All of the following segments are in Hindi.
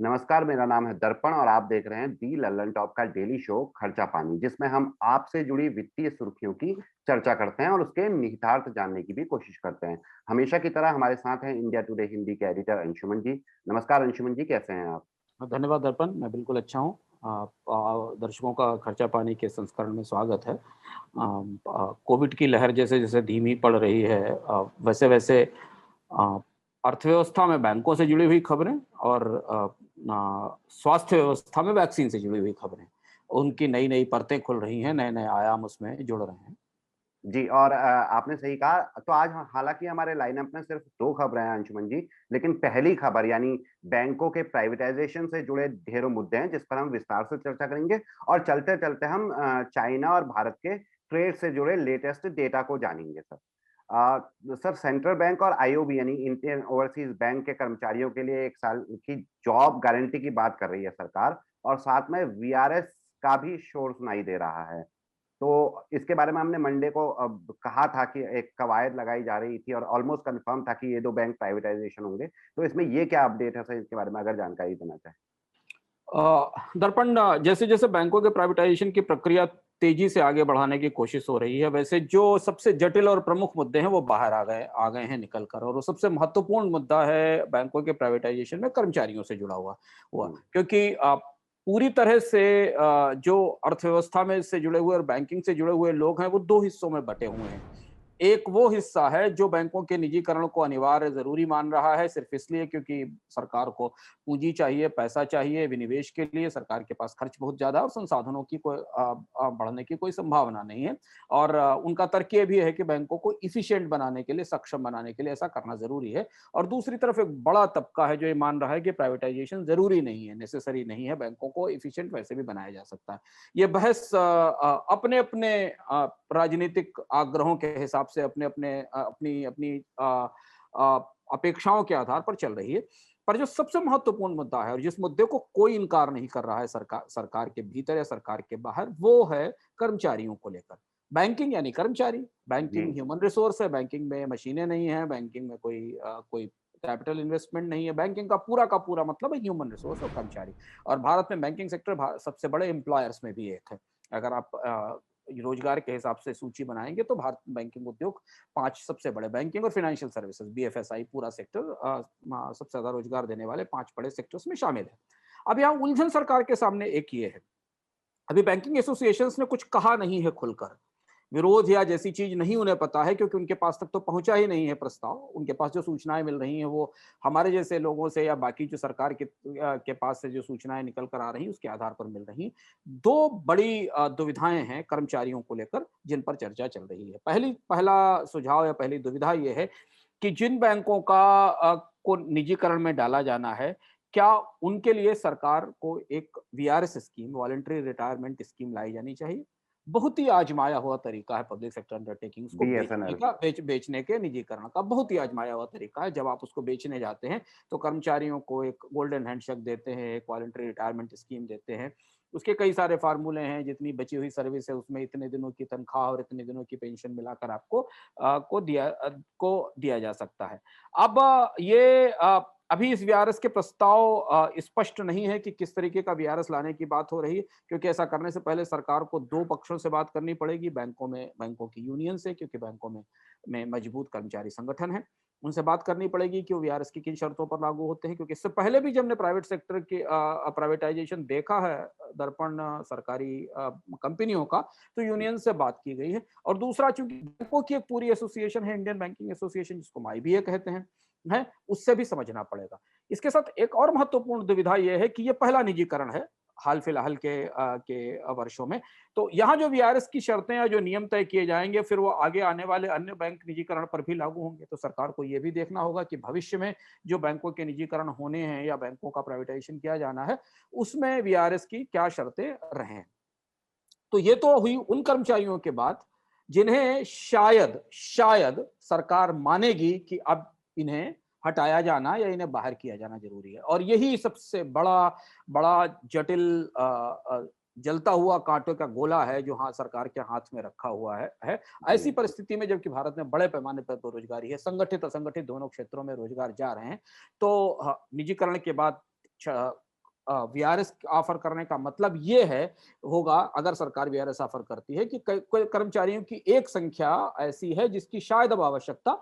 नमस्कार, मेरा नाम है दर्पण और आप देख रहे हैं दी लल्लन टॉप का डेली शो खर्चा पानी, जिसमें हम आपसे जुड़ी वित्तीय सुर्खियों की चर्चा करते हैं और उसके निहितार्थ जानने की भी कोशिश करते हैं। हमेशा की तरह हमारे साथ हैं इंडिया टुडे हिंदी के एडिटर अंशुमन जी। नमस्कार अंशुमन जी, कैसे हैं आप? धन्यवाद दर्पण, मैं बिल्कुल अच्छा हूँ। दर्शकों का खर्चा पानी के संस्करण में स्वागत है। कोविड की लहर जैसे-जैसे धीमी पड़ रही है, वैसे-वैसे अ, अर्थव्यवस्था में बैंकों से जुड़ी हुई खबरें और स्वास्थ्य व्यवस्था में वैक्सीन से जुड़ी हुई खबरें, उनकी नई-नई परतें खुल रही हैं, नए-नए आयाम उसमें जुड़ रहे हैं। जी और आपने सही कहा। तो आज हालाँकि हमारे लाइनअप में सिर्फ 2 खबरें हैं अंशुमन जी, लेकिन पहली खबर यानी बैंकों के प्राइवेटाइज़ेशन से जुड़े ढेरों मुद्दे हैं, जिस पर हम विस्तार से चर्चा करेंगे और चलते-चलते हम चाइना और भारत के ट्रेड से जुड़े लेटेस्ट डेटा को जानेंगे सर। सर, सेंट्रल बैंक और आईओबी यानी इंडियन ओवरसीज़ बैंक के कर्मचारियों के लिए 1 साल की जॉब गारंटी की बात कर रही है सरकार और साथ में वीआरएस का भी शोर सुनाई दे रहा है। तो इसके बारे में हमने मंडे को कहा था कि एक कवायद लगाई जा रही थी और ऑलमोस्ट कन्फर्म था कि ये 2 बैंक प्राइवेटाइज़ेशन होंगे। तो इसमें ये क्या अपडेट है सर, इसके बारे में अगर जानकारी देना चाहें? दर्पण, जैसे-जैसे बैंकों के प्राइवेटाइजेशन की प्रक्रिया तेजी से आगे बढ़ाने की कोशिश हो रही है, वैसे जो सबसे जटिल और प्रमुख मुद्दे हैं, वो बाहर आ गए हैं निकल कर, और वो सबसे महत्वपूर्ण मुद्दा है बैंकों के प्राइवेटाइजेशन में कर्मचारियों से जुड़ा हुआ हुआ। हुँ। क्योंकि पूरी तरह से जो अर्थव्यवस्था में से जुड़े हुए और बैंकिंग से जुड़े हुए लोग हैं, वो 2 हिस्सों में बँटे हुए हैं। एक वो हिस्सा है जो बैंकों के निजीकरण को अनिवार्य ज़रूरी मान रहा है, सिर्फ़ इसलिए क्योंकि सरकार को पूँजी चाहिए, पैसा चाहिए, विनिवेश के लिए सरकार के पास खर्च बहुत ज़्यादा और संसाधनों की कोई बढ़ने की कोई संभावना नहीं है। और उनका तर्क ये भी है कि बैंकों को एफ़िशिएंट बनाने के लिए, सक्षम बनाने के लिए ऐसा करना ज़रूरी है। और दूसरी तरफ एक बड़ा तबका है जो ये मान रहा है कि प्राइवेटाइज़ेशन ज़रूरी नहीं है, नेसेसरी नहीं है, बैंकों को एफ़िशिएंट वैसे भी बनाया जा सकता है। ये बहस अपने-अपने राजनीतिक आग्रहों के हिसाब से अपने-अपने अपनी-अपनी अपेक्षाओं के आधार पर चल रही है। पर जो सबसे महत्वपूर्ण मुद्दा है और जिस मुद्दे को कोई इनकार नहीं कर रहा है सरकार के भीतर या सरकार के बाहर, वो है कर्मचारियों को लेकर। बैंकिंग यानी कर्मचारी, जी। बैंकिंग ह्यूमन रिसोर्स है, बैंकिंग में मशीनें नहीं हैं, बैंकिंग में कोई कैपिटल इन्वेस्टमेंट नहीं है। बैंकिंग का पूरा मतलब है ह्यूमन रिसोर्स और कर्मचारी। और भारत में बैंकिंग सेक्टर सबसे बड़े एम्प्लॉयर्स में भी एक है। अगर आप रोजगार के हिसाब से सूची बनाएँगे तो भारत में बैंकिंग उद्योग 5 सबसे बड़े, बैंकिंग और फाइनेंशियल सर्विसेज़ बीएफएसआई पूरा सेक्टर सबसे ज़्यादा रोजगार देने वाले 5 बड़े सेक्टर्स में शामिल है। अब यहाँ उलझन सरकार के सामने एक ये है, अभी बैंकिंग एसोसिएशंस ने कुछ कहा नहीं है खुलकर। विरोध या जैसी चीज़ नहीं उन्हें पता है, क्योंकि उनके पास तक तो पहुँचा ही नहीं है प्रस्ताव। उनके पास जो सूचनाएँ मिल रही हैं वो हमारे जैसे लोगों से या बाकी जो सरकार के पास से जो सूचनाएँ निकल कर आ रही हैं उसके आधार पर मिल रही हैं। 2 बड़ी दुविधाएँ हैं कर्मचारियों को लेकर जिन पर चर्चा चल रही है। पहला सुझाव या पहली दुविधा ये है कि जिन बैंकों को निजीकरण में डाला जाना है, क्या उनके लिए सरकार को एक VRS scheme, voluntary retirement scheme लाई जानी चाहिए? बहुत ही आजमाया हुआ तरीका है पब्लिक सेक्टर अंडरटेकिंग्स को बेचने बीएसएनएल। का, बेचने के निजीकरण का बहुत ही आजमाया हुआ तरीका है। जब आप उसको बेचने जाते हैं, तो कर्मचारियों को एक गोल्डन हैंडशेक देते हैं, एक वॉलंटरी रिटायरमेंट स्कीम देते हैं। उसके कई सारे फ़ॉर्मूले हैं, जितनी बची हुई सर्विस है उसमें इतने दिनों की तनख्वाह और इतने दिनों की पेंशन मिलाकर आपको को दिया जा सकता है। अब अभी इस वीआरएस के प्रस्ताव स्पष्ट नहीं है कि किस तरीके का वीआरएस लाने की बात हो रही है, क्योंकि ऐसा करने से पहले सरकार को 2 पक्षों से बात करनी पड़ेगी, बैंकों की यूनियन से, क्योंकि बैंकों में मजबूत कर्मचारी संगठन हैं। उनसे बात करनी पड़ेगी कि वो वीआरएस की किन शर्तों पर लागू होते हैं, क्योंकि इससे पहले भी जब हमने प्राइवेट सेक्टर की प्राइवेटाइजेशन देखा है, दर्पण सरकारी कंपनियों का, तो यूनियन से बात की गई है। और दूसरा, चूँकि बैंकों की एक पूरी एसोसिएशन है, इंडियन बैंकिंग एसोसिएशन, जिसको माईबीए कहते हैं, उससे भी समझना पड़ेगा। इसके साथ एक और महत्वपूर्ण दुविधा ये है कि ये पहला निजीकरण है, हाल-फिलहाल के वर्षों में। तो यहाँ जो वीआरएस की शर्तें या जो नियम तय किए जाएँगे, फिर वो आगे आने वाले अन्य बैंक निजीकरण पर भी लागू होंगे। तो सरकार को ये भी देखना होगा कि भविष्य में जो बैंकों के निजीकरण होने हैं या बैंकों का प्राइवेटाइजेशन किया जाना है, उसमें वीआरएस की क्या शर्तें रहें। तो ये तो हुई उन कर्मचारियों की बात, जिन्हें शायद शायद सरकार मानेगी कि अब इन्हें हटाया जाना या इन्हें बाहर किया जाना ज़रूरी है। और यही सबसे बड़ा बड़ा जटिल जलता हुआ काँटों का गोला है जो हाँ, सरकार के हाथ में रखा हुआ है। ऐसी जी। परिस्थिति में जबकि भारत में बड़े पैमाने पर बेरोज़गारी है, संगठित-असंगठित दोनों क्षेत्रों में रोज़गार जा रहे हैं, तो निजीकरण के बाद छ वीआरएस ऑफर करने का मतलब ये है होगा, अगर सरकार वीआरएस ऑफर करती है, कि कर्मचारियों की एक संख्या ऐसी है जिसकी शायद अब आवश्यकता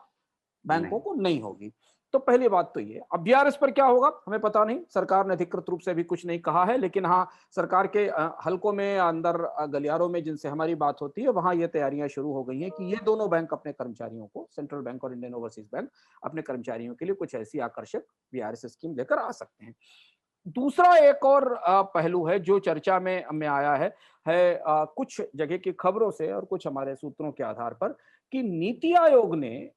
बैंकों नहीं। को नहीं होगी। तो पहली बात तो ये। अब बीआरएस पर क्या होगा हमें पता नहीं, सरकार ने अधिकृत रूप से भी कुछ नहीं कहा है, लेकिन हाँ, सरकार के हलकों में, अंदर गलियारों में जिनसे हमारी बात होती है, वहां ये तैयारियां शुरू हो गई हैं कि ये दोनों बैंक अपने कर्मचारियों को, सेंट्रल बैंक और इंडियन ओवरसीज बैंक, अपने कर्मचारियों के लिए कुछ ऐसी आकर्षक बीआरएस स्कीम लेकर आ सकते हैं। दूसरा एक और पहलू है जो चर्चा में आया है कुछ जगह की खबरों से और कुछ हमारे सूत्रों के आधार पर, कि नीति आयोग ने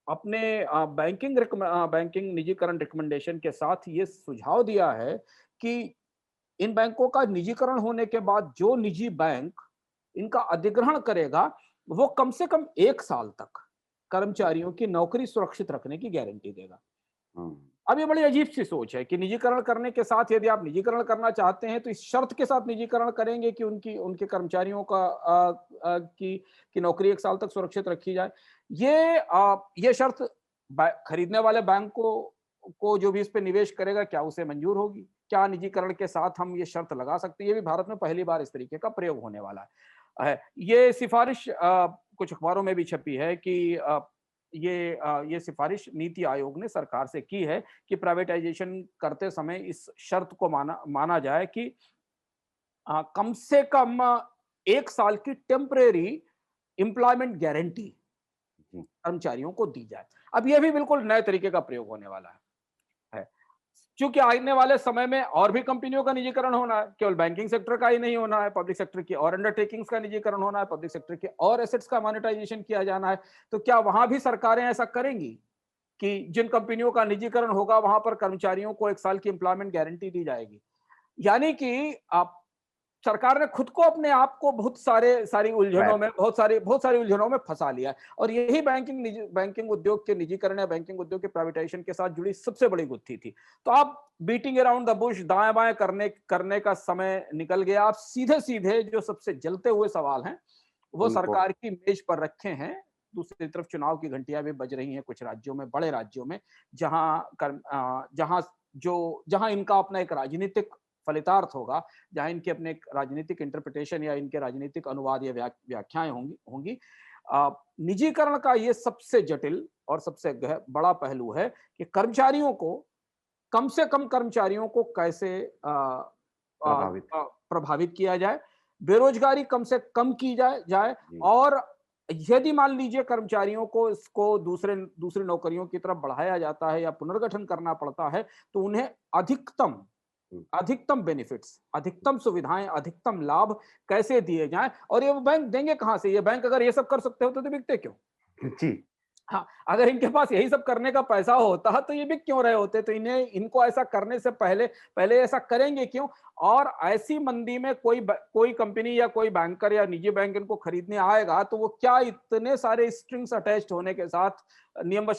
अपने बैंकिंग निजीकरण रिकमेंडेशन के साथ ये सुझाव दिया है कि इन बैंकों का निजीकरण होने के बाद जो निजी बैंक इनका अधिग्रहण करेगा, वो कम से कम 1 साल तक कर्मचारियों की नौकरी सुरक्षित रखने की गारंटी देगा। हम्म। अब ये बड़ी अजीब सी सोच है कि निजीकरण करने के साथ, यदि आप निजीकरण करना चाहते हैं तो इस शर्त के साथ निजीकरण करेंगे कि उनकी उनके कर्मचारियों की नौकरी 1 साल तक सुरक्षित रखी जाए। ये शर्त खरीदने वाले बैंक को जो भी इस पे निवेश करेगा, क्या उसे मंजूर होगी? क्या निजीकरण के साथ हम ये शर्त लगा सकते हैं? ये भी भारत में पहली बार इस तरीके का प्रयोग होने वाला है। ये सिफारिश कुछ अखबारों में भी छपी है कि ये सिफारिश नीति आयोग ने सरकार से की है कि प्राइवेटाइजेशन करते समय इस शर्त को माना जाए कि कम से कम 1 साल की टेम्परेरी एम्प्लॉयमेंट गारंटी जी। कर्मचारियों को दी जाए। अब यह भी बिल्कुल नए तरीके का प्रयोग होने वाला है। क्योंकि आने वाले समय में और भी कंपनियों का निजीकरण होना है, केवल बैंकिंग सेक्टर का ही नहीं होना है, पब्लिक सेक्टर की और अंडरटेकिंग्स का निजीकरण होना है, पब्लिक सेक्टर के और एसेट्स का मोनेटाइजेशन किया जाना है। तो क्या वहां भी सरकारें ऐसा करेंगी कि जिन कंपनियों का निजीकरण होगा वहां पर कर्मचारियों को 1 साल की एम्प्लॉयमेंट गारंटी दी जाएगी? यानी कि आप सरकार ने खुद को, अपने आप को सारी उलझनों ट्रैप। में, बहुत सारी उलझनों में फंसा लिया है। और यही बैंकिंग उद्योग के निजीकरण या बैंकिंग उद्योग के प्राइवेटाइजेशन के साथ जुड़ी सबसे बड़ी गुत्थी थी। तो आप बीटिंग अराउंड द बुश, दाएं बाएं करने का समय निकल गया। आप सीधे सीधे जो सबसे जलते हुए सवाल हैं वो उनको। सरकार की मेज पर रखे हैं। दूसरी तरफ चुनाव की घंटियां भी बज रही हैं कुछ राज्यों में, बड़े राज्यों में, जहां इनका अपना एक राजनीतिक फलितार्थ होगा, जहां इनके अपने एक राजनीतिक इंटरप्रिटेशन या इनके राजनीतिक अनुवाद या व्याख्याएं होंगी। निजीकरण का ये सबसे जटिल और सबसे बड़ा पहलू है कि कर्मचारियों को, कम से कम कर्मचारियों को कैसे प्रभावित। प्रभावित किया जाए, बेरोजगारी कम से कम की जाए। जी। और यदि मान लीजिए कर्मचारियों को इसको दूसरी नौकरियों की तरफ बढ़ाया जाता है या पुनर्गठन करना पड़ता है, तो उन्हें अधिकतम हम्म। अधिकतम बेनिफिट्स, अधिकतम सुविधाएं, अधिकतम लाभ कैसे दिए जाएं। और ये बैंक देंगे कहां से? ये बैंक अगर ये सब कर सकते होते तो बिकते क्यों? जी। हाँ, अगर इनके पास यही सब करने का पैसा होता तो ये बिक क्यों रहे होते? तो इनको ऐसा करने से पहले पहले ऐसा करेंगे क्यों? और ऐसी मंदी में कोई कंपनी या कोई बैंकर या निजी बैंक इनको खरीदने आएगा तो वो क्या इतने सारे स्ट्रिंग्स अटैच्ड होने के साथ, नियम व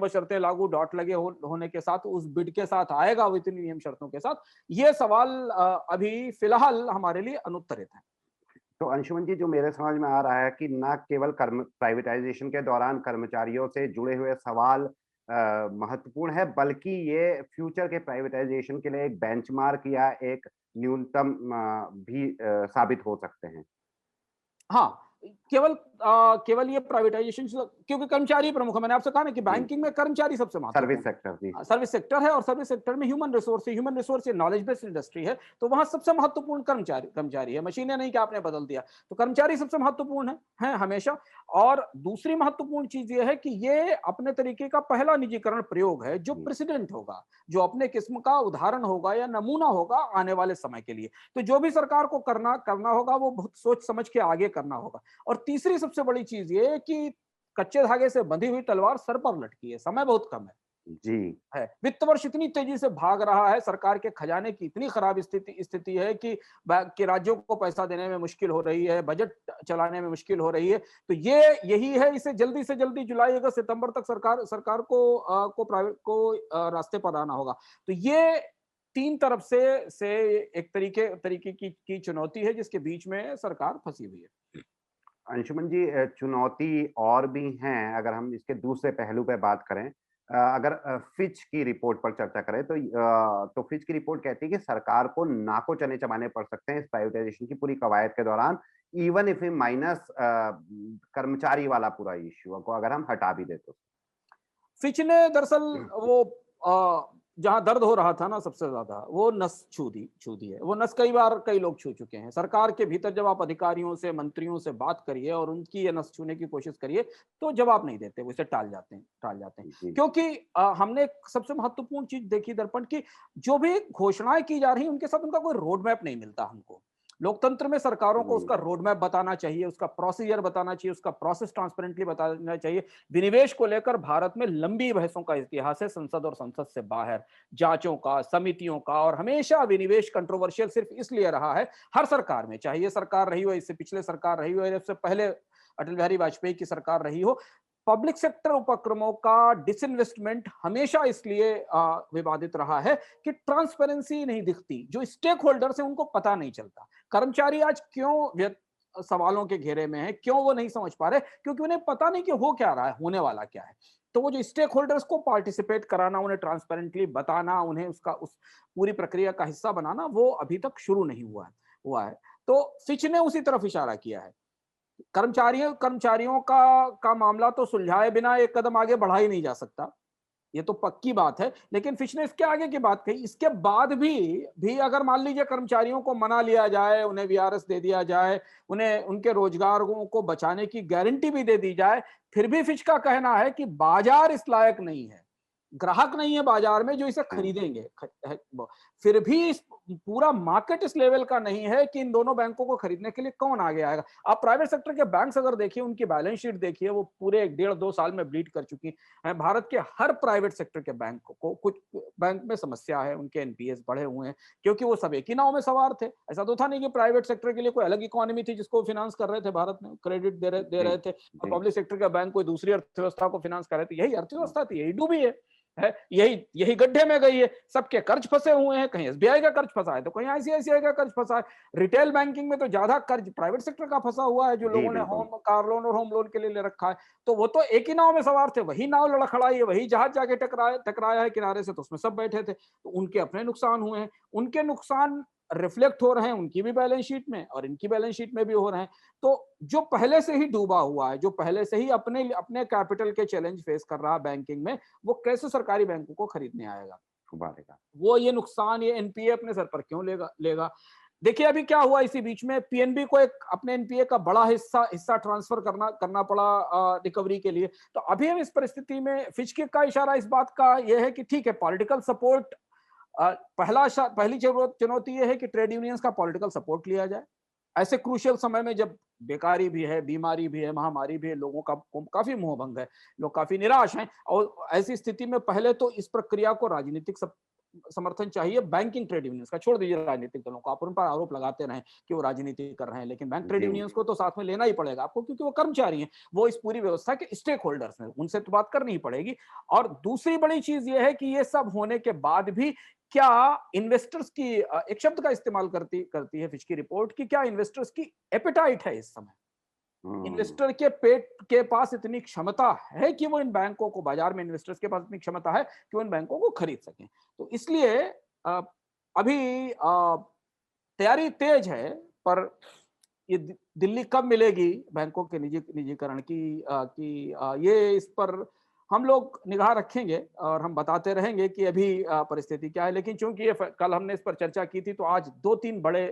शर्तें लागू डॉट लगे होने के साथ उस बिड के साथ आएगा, वो इतनी नियम शर्तों के साथ? ये सवाल अभी फिलहाल हमारे लिए अनुत्तरित है। तो अंशुमन जी, जो मेरे समझ में आ रहा है कि ना केवल कर्म प्राइवेटाइजेशन के दौरान कर्मचारियों से जुड़े हुए सवाल महत्वपूर्ण है, बल्कि ये फ्यूचर के प्राइवेटाइजेशन के लिए एक बेंचमार्क या एक न्यूनतम भी साबित हो सकते हैं। हाँ, केवल ये प्राइवेटाइजेशन क्योंकि कर्मचारी प्रमुख है। मैंने आपसे कहा ना कि जी। बैंकिंग में कर्मचारी सबसे सर्विस महत्वपूर्ण है। सेक्टर। जी। सर्विस सेक्टर है और सर्विस सेक्टर में ह्यूमन रिसोर्स ये नॉलेज बेस्ड इंडस्ट्री है, तो वहां सबसे महत्वपूर्ण कर्मचारी है। मशीनें नहीं कि आपने बदल दिया, तो कर्मचारी सबसे महत्वपूर्ण है हमेशा। और दूसरी महत्वपूर्ण चीज ये है कि ये अपने तरीके का पहला निजीकरण प्रयोग है जो जी। प्रेसिडेंट होगा, जो अपने किस्म का उदाहरण होगा या नमूना होगा आने वाले समय के लिए। तो जो भी सरकार को करना होगा वो बहुत सोच समझ के आगे करना होगा। और तीसरी सबसे बड़ी चीज ये कि कच्चे धागे से बंधी हुई तलवार सर पर लटकी है, समय बहुत कम जी। है। वित्त वर्ष इतनी तेजी से भाग रहा है, सरकार के खजाने की इतनी खराब स्थिति है कि राज्यों को पैसा देने में मुश्किल हो रही है, बजट चलाने में मुश्किल हो रही है। तो यही है, इसे जल्दी से जल्दी जुलाई अगस्त सितंबर तक सरकार को रास्ते पर आना होगा। तो ये तीन तरफ से एक तरीके की चुनौती है जिसके बीच में सरकार फंसी हुई है। अंशुमन जी, चुनौती और भी हैं, अगर हम इसके दूसरे पहलू पे बात करें अगर फिच की रिपोर्ट पर चर्चा करें तो फिच की रिपोर्ट कहती है कि सरकार को नाको चने चबाने पड़ सकते हैं इस प्राइवेटाइजेशन की पूरी कवायद के दौरान, इवन इफ माइनस कर्मचारी वाला पूरा इश्यू को अगर हम हटा भी दे तो। फिच ने दरअसल वो जहां दर्द हो रहा था ना सबसे ज्यादा, वो नस छू दी है। वो नस कई बार कई लोग छू चुके हैं। सरकार के भीतर जब आप अधिकारियों से, मंत्रियों से बात करिए और उनकी ये नस छूने की कोशिश करिए, तो जवाब नहीं देते, वो इसे टाल जाते हैं। जी। क्योंकि हमने एक सबसे महत्वपूर्ण चीज देखी दर्पण की, जो भी घोषणाएं की जा रही हैं उनके साथ उनका कोई रोड मैप नहीं मिलता हमको। लोकतंत्र में सरकारों को उसका रोड मैप बताना चाहिए, उसका प्रोसीजर बताना चाहिए, उसका प्रोसेस ट्रांसपेरेंटली बताना चाहिए। विनिवेश को लेकर भारत में लंबी बहसों का इतिहास है, संसद और संसद से बाहर, जांचों का, समितियों का, और हमेशा विनिवेश कंट्रोवर्शियल सिर्फ इसलिए रहा है, हर सरकार में, चाहे ये सरकार रही हो, इससे पिछले सरकार रही हो, इससे पहले अटल बिहारी वाजपेयी की सरकार रही हो, पब्लिक सेक्टर उपक्रमों का डिसइन्वेस्टमेंट हमेशा इसलिए विवादित रहा है कि ट्रांसपेरेंसी नहीं दिखती, जो स्टेक होल्डर्स हैं उनको पता नहीं चलता। कर्मचारी आज क्यों सवालों के घेरे में है, क्यों वो नहीं समझ पा रहे, क्योंकि उन्हें पता नहीं कि हो क्या रहा है, होने वाला क्या है। तो वो जो स्टेक होल्डर्स को पार्टिसिपेट कराना, उन्हें ट्रांसपेरेंटली बताना, उन्हें उसका उस पूरी प्रक्रिया का हिस्सा बनाना, वो अभी तक शुरू नहीं हुआ है। तो फिच ने उसी तरफ इशारा किया है। कर्मचारियों कर्मचारियों का मामला तो सुलझाए बिना एक कदम आगे बढ़ा ही नहीं जा सकता, ये तो पक्की बात है। लेकिन फिच ने इसके आगे की बात कही, इसके बाद भी अगर मान लीजिए कर्मचारियों को मना लिया जाए, उन्हें वीआरएस दे दिया जाए, उन्हें उनके रोजगारों को बचाने की गारंटी भी दे दी जाए, फिर भी फिच का कहना है कि बाजार इस लायक नहीं है, ग्राहक नहीं है बाजार में जो इसे खरीदेंगे। फिर भी इस पूरा मार्केट इस लेवल का नहीं है कि इन दोनों बैंकों को खरीदने के लिए कौन आगे आएगा। आप प्राइवेट सेक्टर के बैंक्स अगर देखिए, उनकी बैलेंस शीट देखिए, वो पूरे 1.5-2 साल में ब्लीड कर चुकी है। भारत के हर प्राइवेट सेक्टर के बैंक को कुछ बैंक में समस्या है, उनके एनपीएस बढ़े हुए हैं, क्योंकि वो सब एक ही नाव में सवार थे। ऐसा तो था नहीं कि प्राइवेट सेक्टर के लिए कोई अलग इकोनॉमी थी जिसको फाइनेंस कर रहे थे, भारत में क्रेडिट दे रहे थे, और पब्लिक सेक्टर का बैंक कोई दूसरी अर्थव्यवस्था को फाइनेंस कर रहे थे। यही अर्थव्यवस्था थी, यही डूबी है, यही गड्ढे में गई है। सबके कर्ज फंसे हुए हैं, कहीं एसबीआई का कर्ज फंसा है तो कहीं आईसीआईसीआई का कर्ज फंसा है। रिटेल बैंकिंग में तो ज्यादा कर्ज प्राइवेट सेक्टर का फंसा हुआ है, जो जी लोगों ने बिल्कुल। होम कार लोन और होम लोन के लिए ले रखा है। तो वो तो एक ही नाव में सवार थे, वही नाव लड़खड़ाई है, वही जहाज जाके टकराया है किनारे से, तो उसमें सब बैठे थे। तो उनके अपने नुकसान हुए हैं, उनके नुकसान रिफ्लेक्ट हो रहे हैं उनकी भी बैलेंस शीट में और इनकी बैलेंस शीट में भी हो रहे हैं। तो जो पहले से ही डूबा हुआ है, जो पहले से ही अपने अपने कैपिटल के चैलेंज फेस कर रहा है बैंकिंग में, वो कैसे सरकारी बैंकों को खरीदने आएगा? उबारेगा। वो ये नुकसान, ये एनपीए अपने सर पर क्यों लेगा? देखिए अभी क्या हुआ, इसी बीच में पीएनबी को एक अपने एनपीए का बड़ा हिस्सा ट्रांसफर करना पड़ा रिकवरी के लिए। तो अभी हम इस परिस्थिति में, फिच का इशारा इस बात का यह है कि ठीक है, पॉलिटिकल सपोर्ट, पहली चुनौती यह है कि ट्रेड यूनियंस का पॉलिटिकल सपोर्ट लिया जाए ऐसे क्रूशियल समय में, जब बेकारी भी है, बीमारी भी है, महामारी भी है, लोगों का काफी मोहभंग है, लोग काफी निराश हैं। और ऐसी स्थिति में पहले तो इस प्रक्रिया को राजनीतिक समर्थन चाहिए। बैंकिंग ट्रेड यूनियंस का छोड़ दीजिए, राजनीतिक दलों को आप उन पर आरोप लगाते रहें कि वो राजनीति कर रहे हैं, लेकिन बैंक ट्रेड जी। यूनियंस को तो साथ में लेना ही पड़ेगा आपको, क्योंकि वो कर्मचारी हैं, वो इस पूरी व्यवस्था के स्टेक होल्डर्स हैं, उनसे तो बात करनी ही पड़ेगी। और दूसरी बड़ी चीज ये है कि ये सब होने के बाद भी क्या इन्वेस्टर्स की, एक शब्द का इस्तेमाल करती है फिच की रिपोर्ट, कि क्या इन्वेस्टर्स की एपेटाइट है इस समय, इन्वेस्टर के पेट के पास इतनी क्षमता है कि वो इन बैंकों को, बाजार में इन्वेस्टर्स के पास इतनी क्षमता है कि वो इन बैंकों को खरीद सकें। तो इसलिए अ, अभी तैयारी तेज है, पर ये दिल्ली कब मिलेगी बैंकों के निजीकरण की, ये इस पर हम लोग निगाह रखेंगे और हम बताते रहेंगे कि अभी परिस्थिति क्या है। लेकिन चूंकि ये कल हमने इस पर चर्चा की थी, तो आज 2-3 बड़े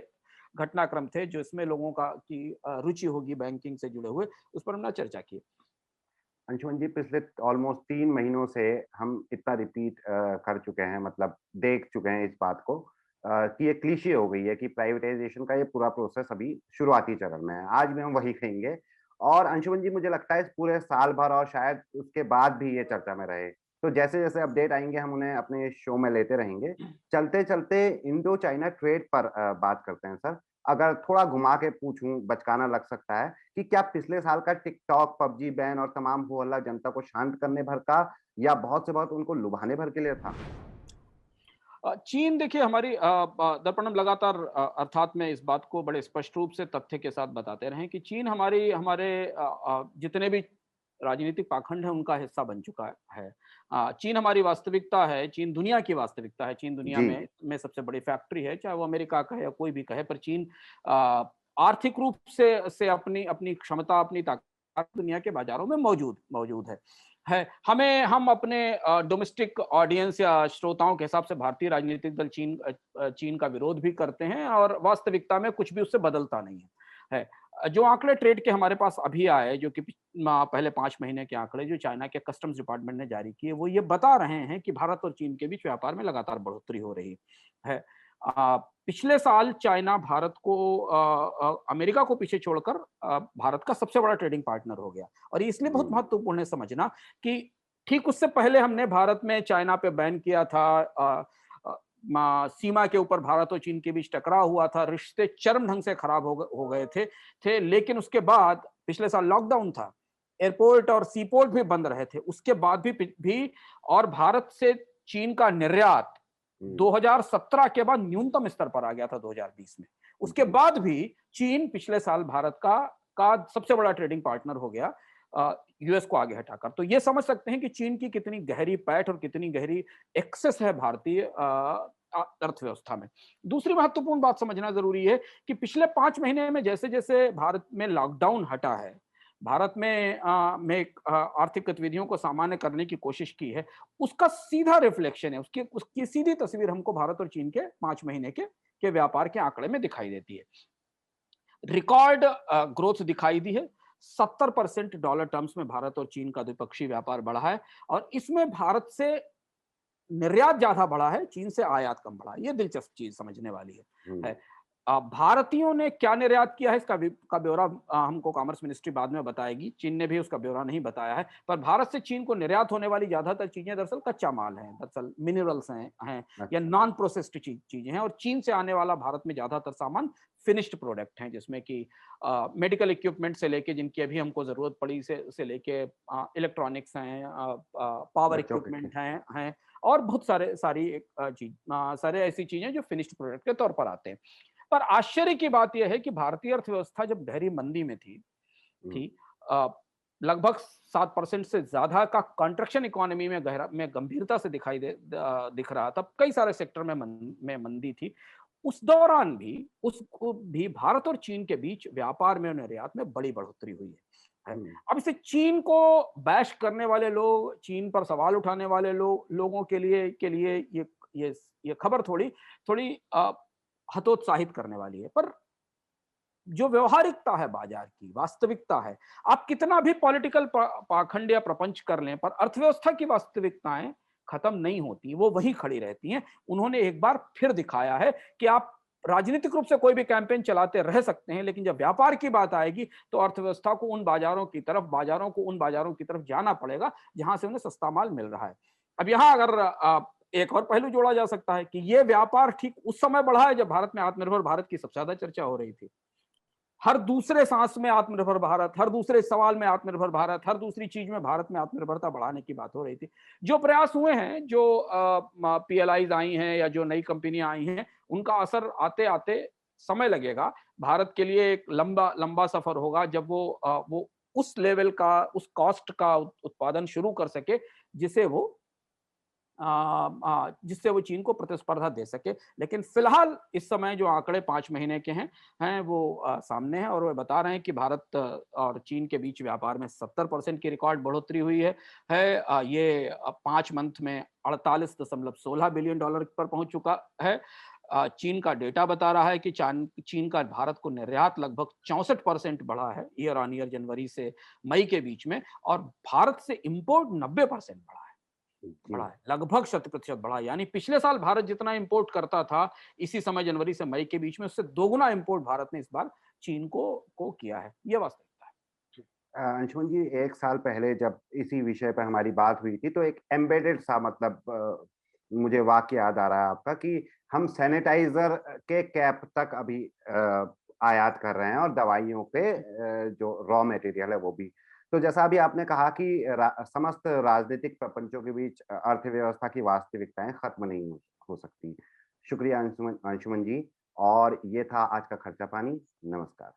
घटनाक्रम थे जो इसमें लोगों की रुचि होगी बैंकिंग से जुड़े हुए, उस पर हमने चर्चा की। अंशुमन जी, पिछले ऑलमोस्ट 3 महीनों से हम इतना रिपीट कर चुके हैं, मतलब देख चुके हैं इस बात को, कि ये क्लीशे हो गई है कि प्राइवेटाइजेशन का ये पूरा प्रोसेस अभी शुरुआती चरण में है। आज भी हम वही कहेंगे और अंशुमन जी, मुझे लगता है इस पूरे साल भर और शायद उसके बाद भी ये चर्चा में रहे। तो जैसे-जैसे अपडेट आएँगे हम उन्हें अपने शो में लेते रहेंगे। चलते-चलते इंडो चाइना ट्रेड पर बात करते हैं सर। अगर थोड़ा घुमा के पूछूँ, बचकाना लग सकता है कि क्या पिछले साल का टिकटॉक, पबजी बैन और तमाम हो हल्ला जनता को शांत करने भर का या बहुत से बहुत उनको लुभाने भर के लिए था? चीन देखिए, हमारी दर्पणम लगातार, अर्थात में इस बात को बड़े स्पष्ट रूप से तथ्य के साथ बताते रहे कि चीन हमारे जितने भी राजनीतिक पाखंड है उनका हिस्सा बन चुका है। चीन हमारी वास्तविकता है, चीन दुनिया की वास्तविकता है, चीन दुनिया जी, में सबसे बड़ी फैक्ट्री है, चाहे वो अमेरिका कहे या कोई भी कहे, पर चीन अ, आर्थिक रूप से अपनी अपनी क्षमता, अपनी ताकत दुनिया के बाजारों में मौजूद मौजूद है। हम अपने डोमेस्टिक ऑडियंस या श्रोताओं के हिसाब से भारतीय राजनीतिक दल चीन का विरोध भी करते हैं और वास्तविकता में कुछ भी उससे बदलता नहीं है। जो आंकड़े ट्रेड के हमारे पास अभी आए, जो कि पहले 5 महीने के आंकड़े जो चाइना के कस्टम्स डिपार्टमेंट ने जारी किए, वो ये बता रहे हैं कि भारत और चीन के बीच व्यापार में लगातार बढ़ोतरी हो रही है। पिछले साल चाइना भारत को अमेरिका को पीछे छोड़कर भारत का सबसे बड़ा ट्रेडिंग पार्टनर हो गया, और ये इसलिए बहुत हम्म, महत्वपूर्ण है समझना कि ठीक उससे पहले हमने भारत में चाइना पे बैन किया था, सीमा के ऊपर भारत और चीन के बीच टकराव हुआ था, रिश्ते चरम ढंग से खराब हो गए थे। लेकिन उसके बाद पिछले साल लॉकडाउन था, एयरपोर्ट और सीपोर्ट भी बंद रहे थे, उसके बाद भी और भारत से चीन का निर्यात हम्म, 2017 के बाद न्यूनतम स्तर पर आ गया था 2020 में। उसके जी, बाद भी चीन पिछले साल भारत का सबसे बड़ा ट्रेडिंग पार्टनर हो गया, यूएस को आगे हटाकर। तो ये समझ सकते हैं कि चीन की कितनी गहरी पैठ और कितनी गहरी एक्सेस है भारतीय अर्थव्यवस्था में। दूसरी महत्वपूर्ण बात समझना जरूरी है कि पिछले 5 महीने में जैसे-जैसे भारत में लॉकडाउन हटा है, भारत में आर्थिक गतिविधियों को सामान्य करने की कोशिश की है, उसका सीधा रिफ्लेक्शन है, उसकी सीधी तस्वीर हमको भारत और चीन के 5 महीने के व्यापार के आंकड़े में दिखाई देती है। रिकॉर्ड ग्रोथ दिखाई दी है। 70% डॉलर टर्म्स में भारत और चीन का द्विपक्षीय व्यापार बढ़ा है, और इसमें भारत से निर्यात ज्यादा बढ़ा है, चीन से आयात कम बढ़ा है। ये दिलचस्प चीज समझने वाली हम्म, है। भारतीयों ने क्या निर्यात किया है, इसका का ब्यौरा हमको कॉमर्स मिनिस्ट्री बाद में बताएगी। चीन ने भी उसका ब्यौरा नहीं बताया है, पर भारत से चीन को निर्यात होने वाली ज्यादातर चीजें दरअसल कच्चा माल है, दरअसल मिनरल्स हैं या अच्छा, नॉन प्रोसेस्ड चीजें हैं, और चीन से आने वाला भारत में ज्यादातर सामान फिनिश्ड प्रोडक्ट हैं, जिसमें कि मेडिकल इक्विपमेंट से लेके, जिनकी अभी हमको जरूरत पड़ी, से लेके इलेक्ट्रॉनिक्स हैं, पावर बच्चों के इक्विपमेंट हैं, और बहुत सारे ऐसी चीजें जो फिनिश्ड प्रोडक्ट के तौर पर आते हैं। पर आश्चर्य की बात यह है कि भारतीय अर्थव्यवस्था जब गहरी मंदी में हम्म, थी अ, लगभग 7% से ज्यादा का कंट्रक्शन इकोनॉमी में गंभीरता से दिख रहा था, कई सारे सेक्टर में मंदी थी। उस दौरान भी भारत और चीन के बीच व्यापार में और निर्यात में बड़ी बढ़ोतरी हुई है। हम्म, अब इसे चीन को बैश करने वाले लोग, चीन पर सवाल उठाने वाले लोगों के लिए ये ये खबर थोड़ी थोड़ी हतोत्साहित करने वाली है। पर जो व्यवहारिकता है बाजार की, वास्तविकता है, आप कितना भी पॉलिटिकल पाखंड या प्रपंच कर लें, पर अर्थव्यवस्था की वास्तविकताएं खत्म नहीं होती, वो वहीं खड़ी रहती हैं। उन्होंने एक बार फिर दिखाया है कि आप राजनीतिक रूप से कोई भी कैंपेन चलाते रह सकते हैं, लेकिन जब व्यापार की बात आएगी तो अर्थव्यवस्था को उन बाजारों की तरफ जाना पड़ेगा जहां से उन्हें सस्ता माल मिल रहा है। अब यहाँ अगर एक और पहलू जोड़ा जा सकता है कि यह व्यापार ठीक उस समय बढ़ा है जब भारत में आत्मनिर्भर भारत की सबसे ज्यादा चर्चा हो रही थी। हर दूसरे सांस में आत्मनिर्भर भारत, हर दूसरे सवाल में आत्मनिर्भर भारत, हर दूसरी चीज में भारत में आत्मनिर्भरता बढ़ाने की बात हो रही थी। जो प्रयास हुए हैं, जो पीएलआईज आई हैं या जो नई कंपनियां आई हैं, उनका असर आते आते समय लगेगा। भारत के लिए एक लंबा लंबा सफर होगा जब वो उस लेवल का, उस कॉस्ट का उत्पादन शुरू कर सके जिसे वो जिससे वो चीन को प्रतिस्पर्धा दे सके। लेकिन फिलहाल इस समय जो आंकड़े 5 महीने के हैं वो सामने हैं, और वो बता रहे हैं कि भारत और चीन के बीच व्यापार में 70% की रिकॉर्ड बढ़ोतरी हुई है। ये 5 मंथ में 48.16 बिलियन डॉलर पर पहुंच चुका है। चीन का डेटा बता रहा है कि चीन का भारत को निर्यात लगभग 64% बढ़ा है ईयर ऑन ईयर, जनवरी से मई के बीच में, और भारत से इंपोर्ट 90% बढ़ा जी, है, लगभग 100% बढ़ा है। यानी पिछले साल भारत जितना इंपोर्ट करता था इसी समय जनवरी से मई के बीच में, उससे दोगुना इंपोर्ट भारत ने इस बार चीन को किया है। ये वास्तविकता है। अंशुमन जी, 1 साल पहले जब इसी विषय पर हमारी बात हुई थी तो एक एम्बेडेड सा मतलब मुझे वाक्य याद आ रहा है आपका कि हम सैनिटाइजर के कैप तक अभी आयात कर रहे हैं और दवाइयों के जो रॉ मटेरियल है वो भी। तो जैसा अभी आपने कहा कि समस्त राजनीतिक प्रपंचों के बीच अर्थव्यवस्था की वास्तविकताएं खत्म नहीं हो सकती। शुक्रिया अंशुमन अंशुमन जी। और ये था आज का खर्चा पानी। नमस्कार।